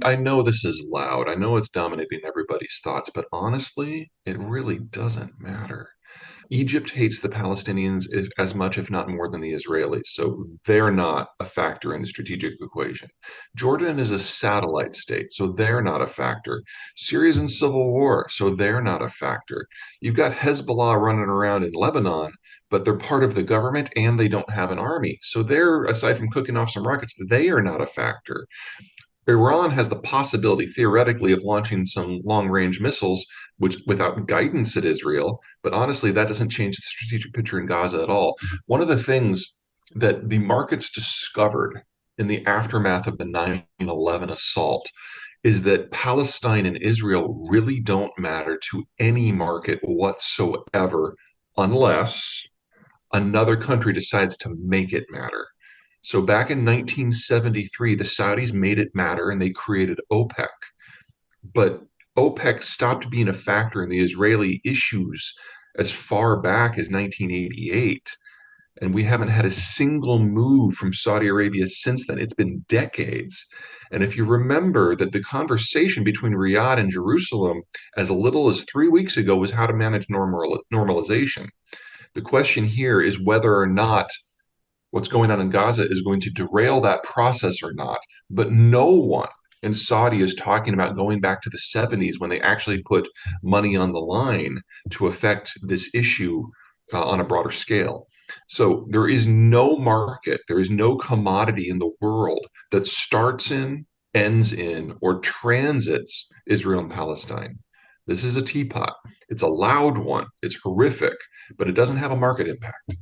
I know this is loud. I know it's dominating everybody's thoughts, but honestly, it really doesn't matter. Egypt hates the Palestinians as much, if not more, than the Israelis, so they're not a factor in the strategic equation. Jordan is a satellite state, so they're not a factor. Syria's in civil war, so they're not a factor. You've got Hezbollah running around in Lebanon, but they're part of the government and they don't have an army. So they're, aside from cooking off some rockets, they are not a factor. Iran has the possibility, theoretically, of launching some long-range missiles, which without guidance at Israel. But honestly, that doesn't change the strategic picture in Gaza at all. One of the things that the markets discovered in the aftermath of the 9/11 assault is that Palestine and Israel really don't matter to any market whatsoever unless another country decides to make it matter. So back in 1973, the Saudis made it matter and they created OPEC. But OPEC stopped being a factor in the Israeli issues as far back as 1988. And we haven't had a single move from Saudi Arabia since then. It's been decades. And if you remember that the conversation between Riyadh and Jerusalem, as little as 3 weeks ago, was how to manage normalization. The question here is whether or not what's going on in Gaza is going to derail that process or not. But no one in Saudi is talking about going back to the 70s when they actually put money on the line to affect this issue on a broader scale. So there is no market, there is no commodity in the world that starts in, ends in, or transits Israel and Palestine. This is a teapot. It's a loud one. It's horrific, but it doesn't have a market impact.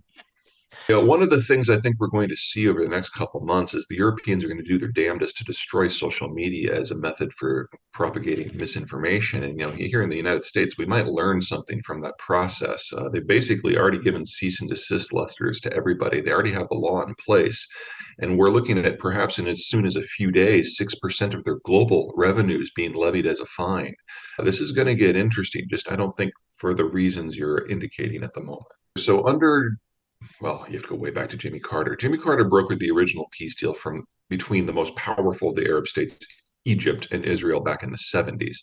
Yeah, one of the things I think we're going to see over the next couple of months is the Europeans are going to do their damnedest to destroy social media as a method for propagating misinformation. And here in the United States, we might learn something from that process. They've basically already given cease and desist letters to everybody. They already have the law in place, and we're looking at perhaps in as soon as a few days, 6% of their global revenues being levied as a fine. This is going to get interesting. Just I don't think for the reasons you're indicating at the moment. So under well, you have to go way back to Jimmy Carter. Jimmy Carter brokered the original peace deal from between the most powerful of the Arab states, Egypt and Israel, back in the 70s.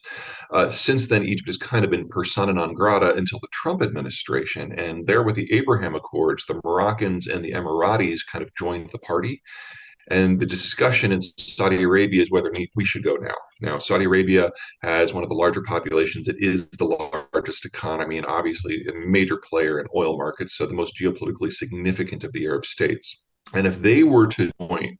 Since then, Egypt has kind of been persona non grata until the Trump administration. And there, with the Abraham Accords, the Moroccans and the Emiratis kind of joined the party. And the discussion in Saudi Arabia is whether we should go now. Now, Saudi Arabia has one of the larger populations. It is the largest economy and obviously a major player in oil markets, so the most geopolitically significant of the Arab states. And if they were to join,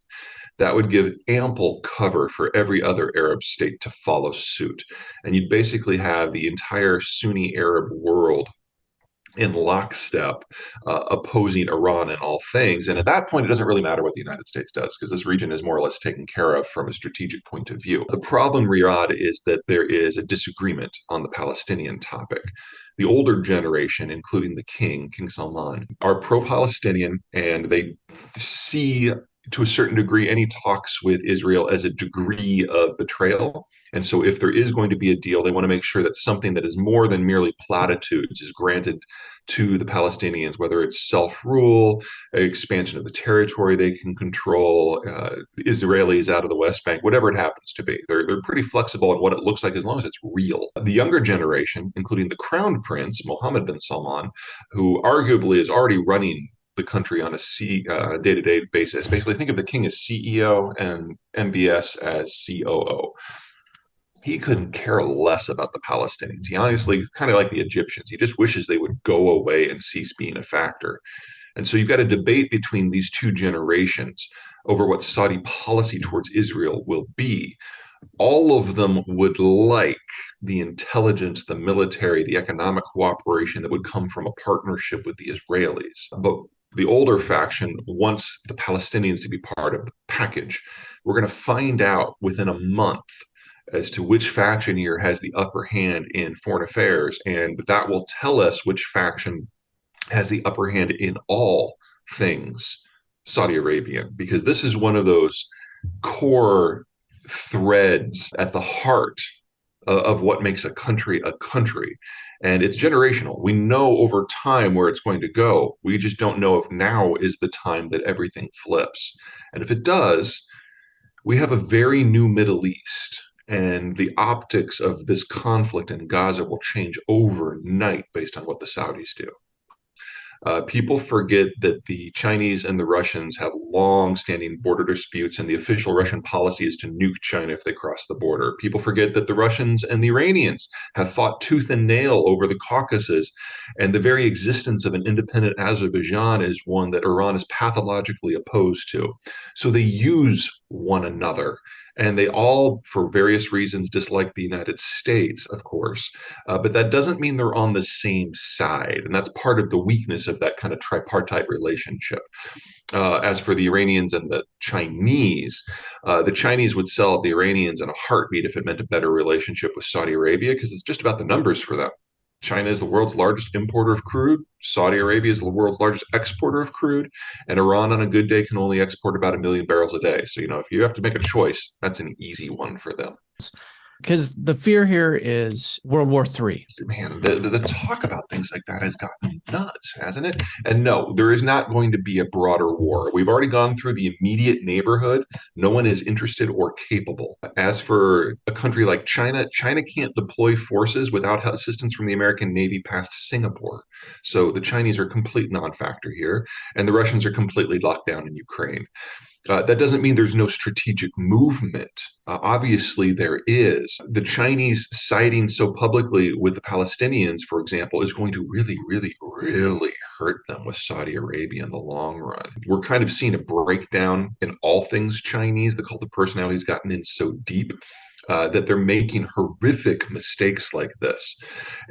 that would give ample cover for every other Arab state to follow suit. And you'd basically have the entire Sunni Arab world in lockstep, opposing Iran in all things. And at that point, it doesn't really matter what the United States does because this region is more or less taken care of from a strategic point of view. The problem, Riyadh, is that there is a disagreement on the Palestinian topic. The older generation, including the King Salman, are pro Palestinian and they see to a certain degree any talks with Israel as a degree of betrayal. And so, if there is going to be a deal, they want to make sure that something that is more than merely platitudes is granted to the Palestinians, whether it's self rule, expansion of the territory they can control, Israelis out of the West Bank, whatever it happens to be. They're pretty flexible on what it looks like as long as it's real. The younger generation, including the crown prince, Mohammed bin Salman, who arguably is already running the country on a day-to-day basis. Basically, think of the king as CEO and MBS as COO. He couldn't care less about the Palestinians. He honestly, kind of like the Egyptians, he just wishes they would go away and cease being a factor. And so you've got a debate between these two generations over what Saudi policy towards Israel will be. All of them would like the intelligence, the military, the economic cooperation that would come from a partnership with the Israelis. But the older faction wants the Palestinians to be part of the package. We're going to find out within a month as to which faction here has the upper hand in foreign affairs, and that will tell us which faction has the upper hand in all things Saudi Arabian, because this is one of those core threads at the heart of what makes a country a country. And it's generational. We know over time where it's going to go. We just don't know if now is the time that everything flips. And if it does, We have a very new Middle East, and the optics of this conflict in Gaza will change overnight based on what the Saudis do. People forget that the Chinese and the Russians have long-standing border disputes, and the official Russian policy is to nuke China if they cross the border. People forget that the Russians and the Iranians have fought tooth and nail over the Caucasus, and the very existence of an independent Azerbaijan is one that Iran is pathologically opposed to. So they use one another. And they all, for various reasons, dislike the United States, of course. But that doesn't mean they're on the same side. And that's part of the weakness of that kind of tripartite relationship. As for the Iranians and the Chinese would sell the Iranians in a heartbeat if it meant a better relationship with Saudi Arabia, because it's just about the numbers for them. China is the world's largest importer of crude. Saudi Arabia is the world's largest exporter of crude. And Iran, on a good day, can only export about 1 million barrels a day. So, if you have to make a choice, that's an easy one for them. Because the fear here is World War III. Man, the talk about things like that has gotten nuts, hasn't it? And no, there is not going to be a broader war. We've already gone through the immediate neighborhood. No one is interested or capable. As for a country like China, China can't deploy forces without assistance from the American Navy past Singapore. So the Chinese are a complete non-factor here, and the Russians are completely locked down in Ukraine. That doesn't mean there's no strategic movement. Obviously, there is. The Chinese siding so publicly with the Palestinians, for example, is going to really, really, really hurt them with Saudi Arabia in the long run. We're kind of seeing a breakdown in all things Chinese. The cult of personality has gotten in so deep that they're making horrific mistakes like this.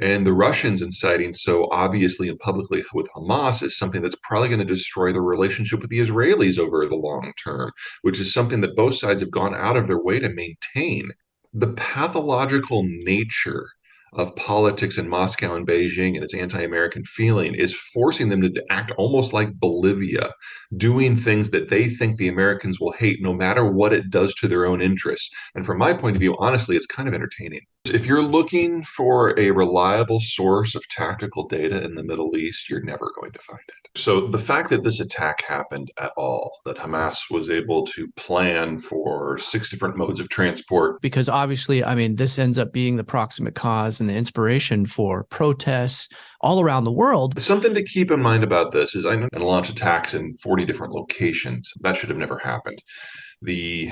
And the Russians inciting so obviously and publicly with Hamas is something that's probably going to destroy the relationship with the Israelis over the long term, which is something that both sides have gone out of their way to maintain. The pathological nature of politics in Moscow and Beijing and its anti-American feeling is forcing them to act almost like Bolivia, doing things that they think the Americans will hate no matter what it does to their own interests. And from my point of view, honestly, it's kind of entertaining. If you're looking for a reliable source of tactical data in the Middle East, you're never going to find it. So the fact that this attack happened at all, that Hamas was able to plan for 6 different modes of transport. Because obviously, I mean, this ends up being the proximate cause and the inspiration for protests all around the world. Something to keep in mind about this is I know and launch attacks in 40 different locations. That should have never happened. The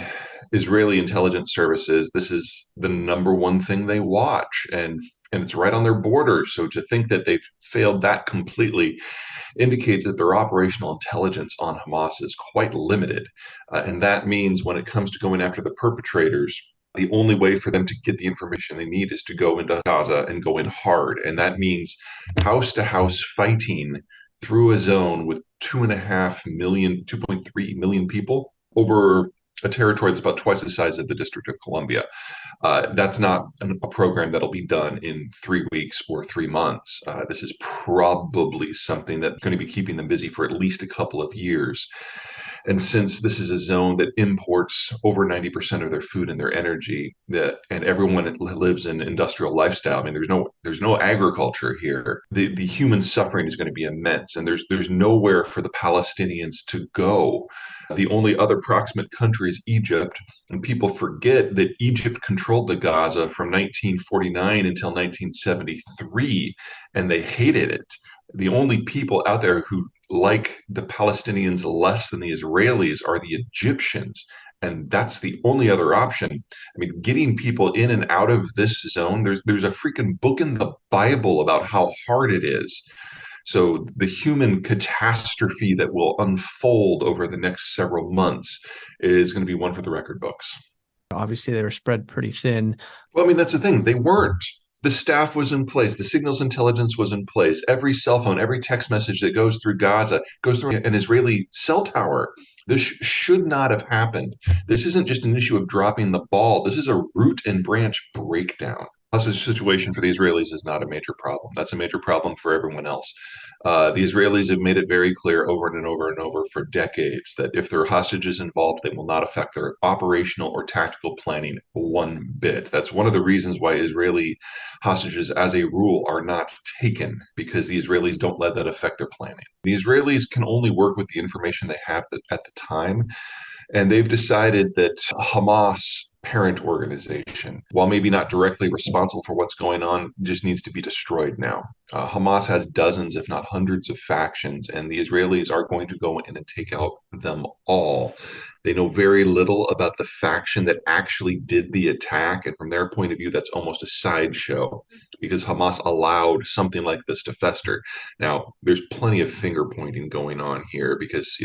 Israeli intelligence services, this is the number one thing they watch, and it's right on their border. So to think that they've failed that completely indicates that their operational intelligence on Hamas is quite limited. And that means when it comes to going after the perpetrators, the only way for them to get the information they need is to go into Gaza and go in hard. And that means house to house fighting through a zone with 2.5 million, 2.3 million people over a territory that's about twice the size of the District of Columbia. That's not a program that'll be done in 3 weeks or 3 months. This is probably something that's going to be keeping them busy for at least a couple of years. And since this is a zone that imports over 90% of their food and their energy, and everyone lives in industrial lifestyle, I mean, there's no agriculture here. The human suffering is going to be immense, and there's nowhere for the Palestinians to go. The only other proximate country is Egypt, and people forget that Egypt controlled the Gaza from 1949 until 1973, and they hated it. The only people out there who like the Palestinians less than the Israelis are the Egyptians. And that's the only other option. I mean, getting people in and out of this zone, there's a freaking book in the Bible about how hard it is. So the human catastrophe that will unfold over the next several months is going to be one for the record books. Obviously, they were spread pretty thin. Well, I mean, that's the thing. They weren't. The staff was in place. The signals intelligence was in place. Every cell phone, every text message that goes through Gaza goes through an Israeli cell tower. This should not have happened. This isn't just an issue of dropping the ball. This is a root and branch breakdown. Hostage situation for the Israelis is not a major problem. That's a major problem for everyone else. The Israelis have made it very clear over and over and over for decades that if there are hostages involved, they will not affect their operational or tactical planning one bit. That's one of the reasons why Israeli hostages, as a rule, are not taken, because the Israelis don't let that affect their planning. The Israelis can only work with the information they have at the time. And they've decided that Hamas parent organization, while maybe not directly responsible for what's going on, just needs to be destroyed now. Hamas has dozens, if not hundreds, of factions, and the Israelis are going to go in and take out them all. They know very little about the faction that actually did the attack. And from their point of view, that's almost a sideshow because Hamas allowed something like this to fester. Now, there's plenty of finger pointing going on here because,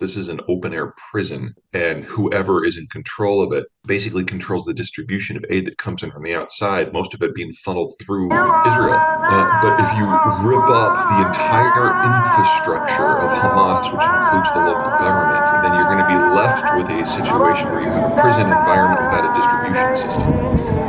this is an open air prison, and whoever is in control of it basically controls the distribution of aid that comes in from the outside, most of it being funneled through Israel. But if you rip up the entire infrastructure of Hamas, which includes the local government, then you're going to be left with a situation where you have a prison environment without a distribution system.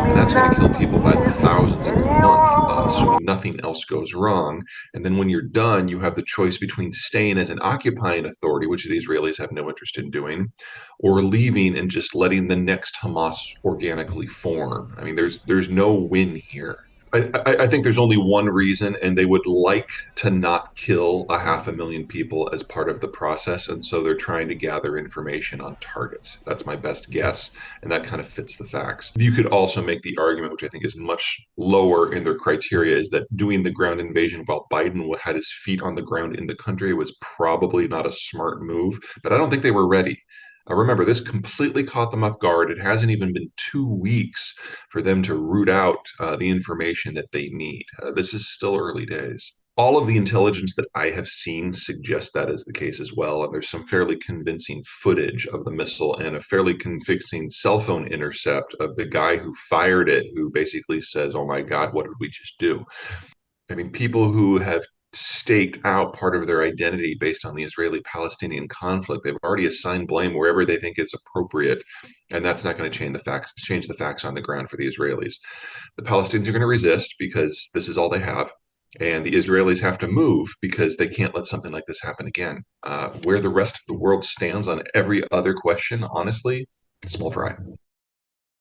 And that's going to kill people by the thousands every month, assuming nothing else goes wrong. And then when you're done, you have the choice between staying as an occupying authority, which the Israelis have no interest in doing, or leaving and just letting the next Hamas organically form. I mean, there's no win here. I think there's only one reason, and they would like to not kill 500,000 people as part of the process. And so they're trying to gather information on targets. That's my best guess. And that kind of fits the facts. You could also make the argument, which I think is much lower in their criteria, is that doing the ground invasion while Biden had his feet on the ground in the country was probably not a smart move. But I don't think they were ready. Remember, this completely caught them off guard. It hasn't even been 2 weeks for them to root out the information that they need. This is still early days. All of the intelligence that I have seen suggests that is the case as well. And there's some fairly convincing footage of the missile and a fairly convincing cell phone intercept of the guy who fired it, who basically says, "Oh my God, what did we just do?" I mean, people who have staked out part of their identity based on the Israeli-Palestinian conflict, they've already assigned blame wherever they think it's appropriate, and that's not going to change the facts on the ground for the Israelis. The Palestinians are going to resist because this is all they have, and the Israelis have to move because they can't let something like this happen again. Where the rest of the world stands on every other question, honestly, small fry.